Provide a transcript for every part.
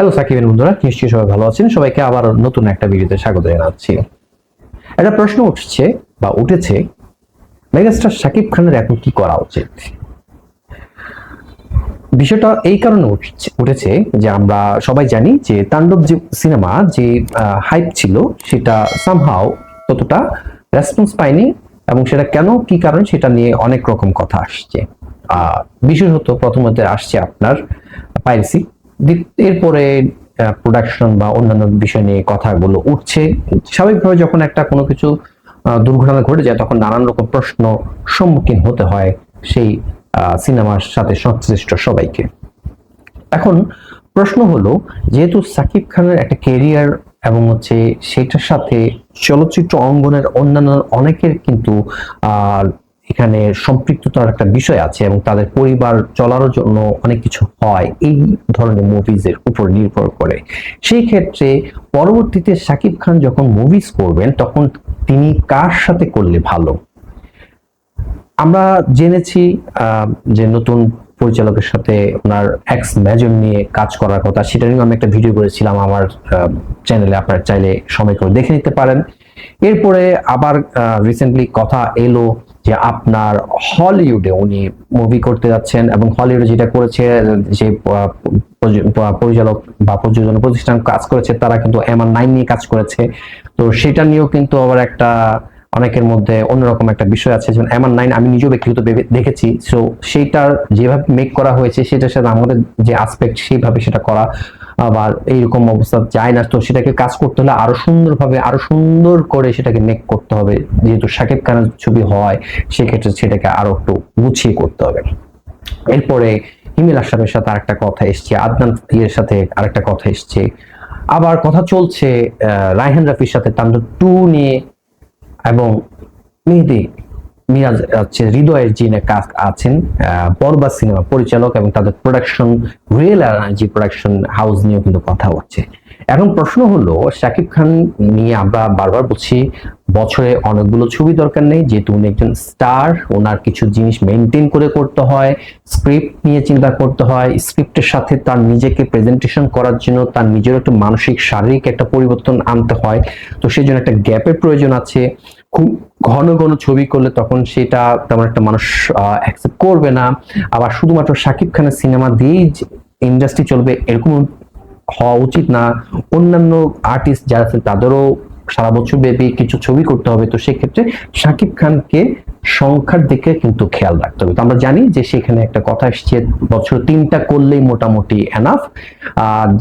Hello সাকিবের বন্ধুরা, নিশ্চয়ই সবাই ভালো আছেন। সবাইকে আবার নতুন একটা ভিডিওতে স্বাগত জানাচ্ছি। একটা প্রশ্ন উঠেছে, মেগাস্টার শাকিব খানের এখন কি করা উচিত? বিষয়টা এই কারণে উঠেছে যে আমরা সবাই জানি যে তাণ্ডব যে সিনেমা যে হাইপ ছিল সেটা সামহাও ততটা রেসপন্স পায়নি, এবং সেটা কেন কি কারণ সেটা নিয়ে অনেক রকম কথা আসছে। বিশেষত প্রথমত আসছে আপনার পাইরেসি, এরপরে প্রোডাকশন বা অন্যান্য বিষয় নিয়ে কথাগুলো উঠছে। স্বাভাবিকভাবে যখন একটা কোনো কিছু দুর্ঘটনা ঘটে যায় তখন নানান রকম প্রশ্ন সম্মুখীন হতে হয় সেই সিনেমার সাথে সংশ্লিষ্ট সবাইকে। এখন প্রশ্ন হলো, যেহেতু সাকিব খানের একটা কেরিয়ার এবং সেটার সাথে চলচ্চিত্র অঙ্গনের অন্যান্য অনেকের কিন্তু এখানে সম্পৃক্ততার একটা বিষয় আছে এবং তাদের পরিবার চলার জন্য অনেক কিছু হয় এই ধরনের মুভিজের উপর নির্ভর করে। সেই ক্ষেত্রে পরবর্তীতে সাকিব খান যখন মুভিজ করবেন তখন তিনি কার সাথে করলে ভালো? আমরা জেনেছি যে নতুন পরিচালকের সাথে ওনার এক্স মেজর নিয়ে কাজ করার কথা, সেটা নিয়ে আমি একটা ভিডিও করেছিলাম আমার চ্যানেলে, আপনারা চাইলে সময় করে দেখে নিতে পারেন। এরপরে আবার রিসেন্টলি কথা এলো যে আপনার হলিউডে উনি মুভি করতে যাচ্ছেন, এবং হলিউডে যেটা করেছে যে পরিচালক বা প্রযোজনা প্রতিষ্ঠান কাজ করেছে তারা কিন্তু এমআর9 নিয়ে কাজ করেছে। তো সেটা নিয়েও কিন্তু আবার একটা অনেকের মধ্যে অন্যরকম একটা বিষয় আছে, যেমন এমআর9 আমি নিজেও ব্যক্তিগত দেখেছি। সো সেইটার যেভাবে মেক করা হয়েছে সেটার সাথে আমাদের যে আসপেক্ট সেইভাবে সেটা করা আবার এইরকম অবস্থা যায় না। তো সেটাকে কাজ করতে হলে আরো সুন্দরভাবে আরো সুন্দর করে সেটাকে মেক করতে হবে, যেহেতু শাকিব খানের ছবি হয় সেক্ষেত্রে সেটাকে আরো একটু গুছিয়ে করতে হবে। এরপরে হিমেল আশরাফের সাথে আরেকটা কথা এসছে, আদনান এর সাথে আরেকটা কথা এসছে, আবার কথা চলছে রায়হান রাফির সাথে তাণ্ডব 2 নিয়ে, এবং মেহেদী মিরাজ হৃদয়ের যিনি কাজ আছেন বরবাদ সিনেমা পরিচালক এবং তাদের production real energy production house নিয়েও কিন্তু কথা হচ্ছে। এখন প্রশ্ন হলো, শাকিব খান নিয়ে আমরা বারবার বলছি বছরে অনেকগুলো ছবি দরকার নেই, যেহেতু উনি একজন স্টার, ওনার কিছু জিনিস মেনটেন করে করতে হয়, স্ক্রিপ্ট নিয়ে চিন্তা করতে হয়, স্ক্রিপ্টের সাথে তার নিজেকে প্রেজেন্টেশন করার জন্য তার নিজের একটা মানসিক শারীরিক একটা পরিবর্তন আনতে হয়। তো সেই জন্য একটা গ্যাপের প্রয়োজন আছে। খুব ঘন ঘন ছবি করলে তখন সেটা তেমন একটা মানুষ অ্যাকসেপ্ট করবে না। আবার শুধুমাত্র শাকিব খানের সিনেমা দিয়েই ইন্ডাস্ট্রি চলবে এরকম হওয়া উচিত না। অন্যান্য আর্টিস্ট যারা আছে তাদেরও সারা বছর ব্যাপী কিছু ছবি করতে হবে। তো সেক্ষেত্রে শাকিব খানকে সংখ্যার দিকে কিন্তু খেয়াল রাখতে হবে। তো আমরা জানি যে সেখানে একটা কথা এসছে, বছর 3টা করলেই মোটামুটি এনাফ।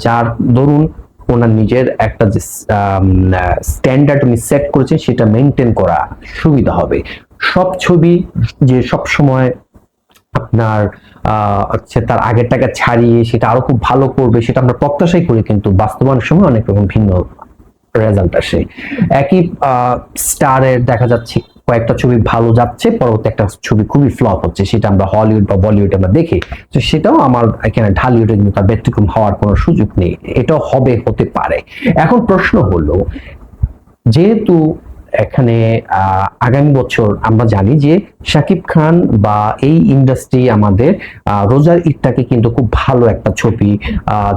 যার দরুন ওনার নিজের একটা যে স্ট্যান্ডার্ড উনি সেট করেছেন সেটা মেনটেন করা সুবিধা হবে। সব ছবি যে সব সময় আপনার তার আগের টাকা ছাড়িয়ে সেটা আরো খুব ভালো করবে সেটা আমরা প্রত্যাশাই করি, কিন্তু বাস্তবায়নের সময় অনেক রকম ভিন্ন রেজাল্ট আসে। একই স্টারের দেখা যাচ্ছে কয়েকটা ছবি ভালো যাচ্ছে, পরবর্তী একটা ছবি খুবই ফ্লপ হচ্ছে, সেটা আমরা হলিউড বা বলিউড আমরা দেখি। তো সেটাও আমার এখানে ঢালিউডে কিন্তু তার ব্যতিক্রম হওয়ার কোনো সুযোগ নেই, এটাও হতে পারে। এখন প্রশ্ন হলো, যেহেতু এখানে আগামী বছর আমরা জানি যে শাকিব খান বা এই ইন্ডাস্ট্রি আমাদের রোজার ঈদটাকে কিন্তু খুব ভালো একটা ছবি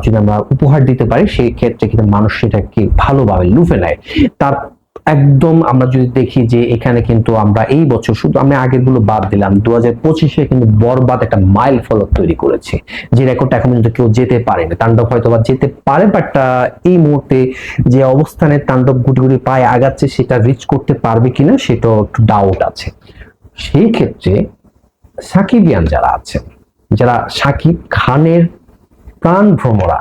যদি আমরা উপহার দিতে পারি সেই ক্ষেত্রে কিন্তু মানুষ সেটাকে ভালোভাবে লুফে নেয়। তার একদম আমরা যদি দেখি যে এখানে কিন্তু আমরা এই বছর শুধু আমি আগের গুলো বাদ দিলাম, 2025-এ কিন্তু বরবাদ একটা মাইল ফলক তৈরি করেছে, যে রেকর্ডটা এখন পর্যন্ত কেউ যেতে পারেনি। তাণ্ডব হয়তো বা যেতে পারে, বাট এই মুহূর্তে যে অবস্থানে তাণ্ডব গুটি গুটি পায়ে আগাচ্ছে সেটা রিচ করতে পারবে কিনা সেটাও একটু ডাউট আছে। সেই ক্ষেত্রে সাকিবিয়ান যারা আছেন, যারা শাকিব খানের প্রাণ ভ্রমরা,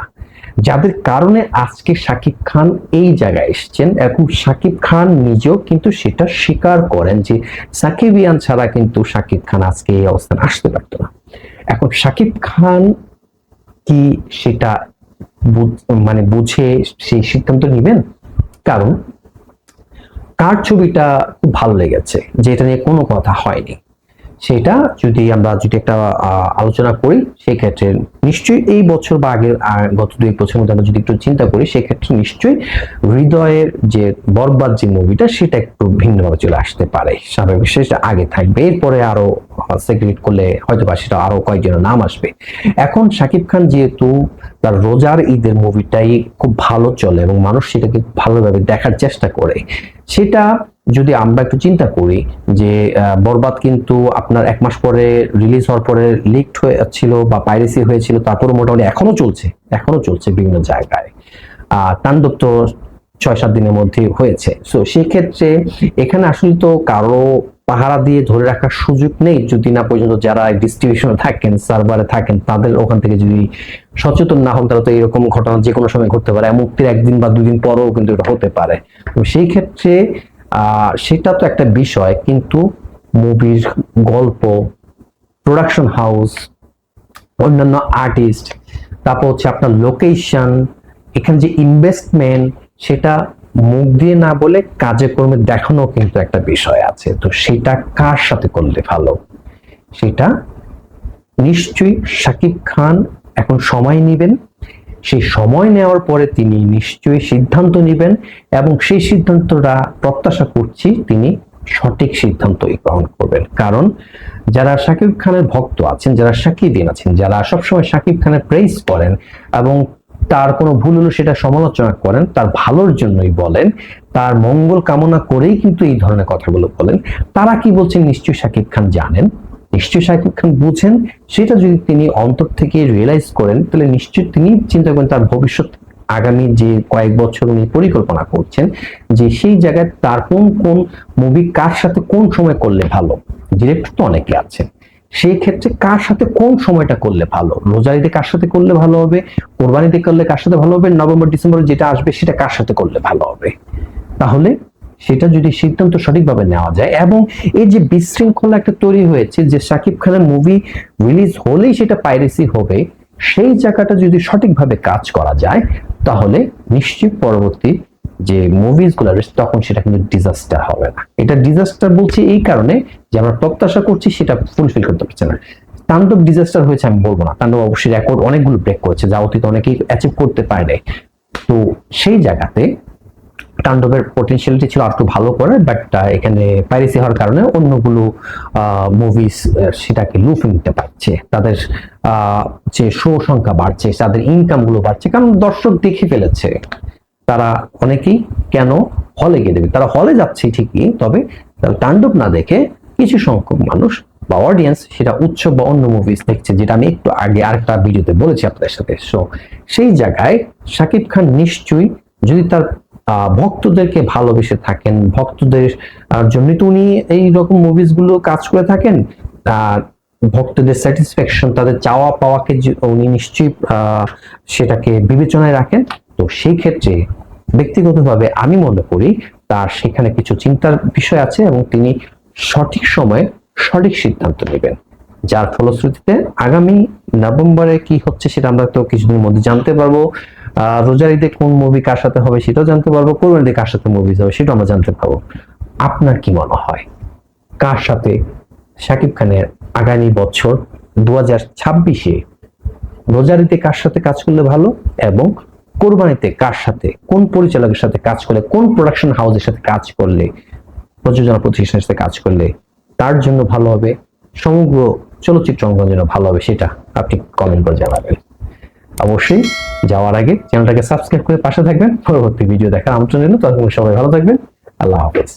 যাদের কারণে আজকে শাকিব খান এই জায়গায় এসেছেন, এবং শাকিব খান নিজেও কিন্তু সেটা স্বীকার করেন যে সাকিবিয়ান ছাড়া কিন্তু শাকিব খান আজকে এই অবস্থানে আসতে পারতো না। এখন শাকিব খান কি সেটা বুঝে সেই সিদ্ধান্ত নেবেন? কারণ কার ছবিটা খুব ভালো লেগেছে, যেটা নিয়ে কোনো কথা হয়নি, সেটা যদি আমরা একটা আলোচনা করি, সেই ক্ষেত্রে নিশ্চয়ই এই বছর বা আগের গত 2 বছরের মধ্যে আমরা যদি একটু চিন্তা করি, সেই ক্ষেত্রে নিশ্চয়ই হৃদয়ের যে বরবাদ যে মুভিটা সেটা একটু ভিন্নভাবে চলে আসতে পারে। স্বাভাবিক সেটা আগে থাকবে, এরপরে আরো সেগ্রিগেট করলে হয়তো বা সেটা আরো কয়েকজনের নাম আসবে। এখন শাকিব খান যেহেতু তার রোজার ঈদের মুভিটাই খুব ভালো চলে এবং মানুষ সেটাকে ভালোভাবে দেখার চেষ্টা করে, সেটা যদি আমরা একটু চিন্তা করি যে বরবাদ কিন্তু আপনার 1 মাস পরে রিলিজ হওয়ার পরে লিকড হয়েছিল বা পাইরেসি হয়েছিল, তারপরে মোটামুটি এখনো চলছে বিভিন্ন জায়গায়। তাণ্ডব তো 6-7 দিনের মধ্যে হয়েছে। সো সেই ক্ষেত্রে এখানে আসলে তো কারো পাহারা দিয়ে ধরে রাখার সুযোগ নেই যদি না পর্যন্ত যারা ডিস্ট্রিবিউশনে থাকেন, সার্ভারে থাকেন, তাদের ওখান থেকে যদি সচেতন না হন, তাহলে তো এরকম ঘটনা যে কোনো সময় ঘটতে পারে। মুক্তির 1 দিন বা 2 দিন পরেও কিন্তু এটা হতে পারে। তো সেই ক্ষেত্রে সেটা তো একটা বিষয়, কিন্তু মুভির গল্প, প্রোডাকশন হাউস, অন্যান্য আর্টিস্ট, তারপর হচ্ছে আপনার লোকেশন, এখানে যে ইনভেস্টমেন্ট, সেটা মুখ দিয়ে না বলে কাজে কর্মে দেখানো কিন্তু একটা বিষয় আছে। তো সেটা কার সাথে করলে ভালো, সেটা নিশ্চয়ই শাকিব খান এখন সময় নেবেন। সেই সময় নেওয়ার পরে তিনি নিশ্চয়ই সিদ্ধান্ত নেবেন এবং সেই সিদ্ধান্তটা প্রত্যাশা করছি তিনি সঠিক সিদ্ধান্তই গ্রহণ করবেন। কারণ যারা শাকিব খানের ভক্ত আছেন, যারা শাকিবিন আছেন, যারা সবসময় শাকিব খানের প্রেইজ করেন এবং তার কোনো ভুল হলে সেটা সমালোচনা করেন, তার ভালোর জন্যই বলেন, তার মঙ্গল কামনা করেই কিন্তু এই ধরনের কথাগুলো বলেন, তারা কি বলছেন নিশ্চয়ই শাকিব খান জানেন, নিশ্চয়ই শাকিব খান বুঝেন। সেটা যদি তিনি অন্তর থেকে রিয়েলাইজ করেন, তাহলে নিশ্চয়ই তিনি চিন্তা করেন তার ভবিষ্যৎ আগামী যে কয়েক বছর উনি পরিকল্পনা করছেন, যে সেই জায়গায় তার কোন কোন মুভি কার সাথে কোন সময় করলে ভালো। ডিরেক্টর তো অনেকে আছে, সেই ক্ষেত্রে কার সাথে কোন সময়টা করলে ভালো, রোজার ঈদে কার সাথে করলে ভালো হবে, কোরবানিতে করলে কার সাথে ভালো হবে, নভেম্বর ডিসেম্বরে যেটা আসবে সেটা কার সাথে করলে ভালো হবে। তাহলে সেটা যদি সিদ্ধান্ত সঠিকভাবে নেওয়া যায়, এবং এই যে বিশৃঙ্খলা একটা তৈরি হয়েছে যে শাকিব খানের মুভি রিলিজ হলেই সেটা পাইরেসি হবে, সেই জায়গাটা যদি সঠিকভাবে কাজ করা যায়, তাহলে নিশ্চিত পরবর্তী যে মুভিজ গুলো তখন সেটা কিন্তু ডিজাস্টার হবে না। এটা ডিজাস্টার বলছি এই কারণে যে আমরা প্রত্যাশা করছি সেটা ফুলফিল করতে পারছে না। তাণ্ডব ডিজাস্টার হয়েছে আমি বলবো না, তাণ্ডব অবশ্যই রেকর্ড অনেকগুলো ব্রেক করেছে যা অতীতে অনেকেই অ্যাচিভ করতে পারে। তো সেই জায়গাতে তাণ্ডবের পটেনশিয়ালিটি ছিল আর একটু ভালো করে, বাট এখানে পাইরেসি হওয়ার কারণে অন্যগুলো মুভিজ সেটাকে লুফে নিতে পারছে, তাদের যে শো সংখ্যা বাড়ছে, তাদের ইনকাম গুলো বাড়ছে, কারণ দর্শক দেখে ফেলেছে। তারা অনেকেই কেন হলে গিয়ে দেবে, তারা হলে যাচ্ছে ঠিকই, তবে তাণ্ডব না দেখে কিছু সংখ্যক মানুষ বা অডিয়েন্স সেটা উৎসব বা অন্য মুভিজ দেখছে, যেটা আমি একটু আগে আরেকটা ভিডিওতে বলেছি আপনাদের সাথে। সো সেই জায়গায় শাকিব খান নিশ্চয়ই যদি তার ভক্তদেরকে ভালোবেসে থাকেন, ভক্তদের জন্য তো উনি এই রকম মুভিজ গুলো কাজ করে থাকেন, ভক্তদের স্যাটিসফ্যাকশন, তাদের চাওয়া পাওয়াকে উনি নিশ্চয়ই সেটাকে বিবেচনায় রাখেন। তো সেই ক্ষেত্রে ব্যক্তিগতভাবে আমি মনে করি তার সেখানে কিছু চিন্তার বিষয় আছে এবং তিনি সঠিক সময়ে সঠিক সিদ্ধান্ত নেবেন, যার ফলশ্রুতিতে আগামী নভেম্বরে কি হচ্ছে সেটা আমরা তো কিছুদিনের মধ্যে জানতে পারবো। রোজার ঈদে কোন মুভি কার সাথে হবে সেটাও জানতে পারবো, কোরবানির ঈদে কার সাথে মুভি হবে সেটাও আমরা জানতে পারবো। আপনার কি মনে হয় কার সাথে শাকিব খানের আগামী বছর 2026-এ রোজার ঈদে কার সাথে কাজ করলে ভালো, এবং কোরবানিতে কার সাথে, কোন পরিচালকের সাথে কাজ করলে, কোন প্রোডাকশন হাউসের সাথে কাজ করলে, প্রযোজনা প্রতিষ্ঠানের সাথে কাজ করলে তার জন্য ভালো হবে, সমগ্র চলচ্চিত্র অঙ্গনের জন্য ভালো হবে, সেটা আপনি কমেন্ট করে জানাবেন। অবশ্যই যাওয়ার আগে চ্যানেলটাকে সাবস্ক্রাইব করে পাশে থাকবেন। পরবর্তী ভিডিও দেখার আমন্ত্রণ রইল। ততক্ষণ সবাই ভালো থাকবেন। আল্লাহ হাফেজ।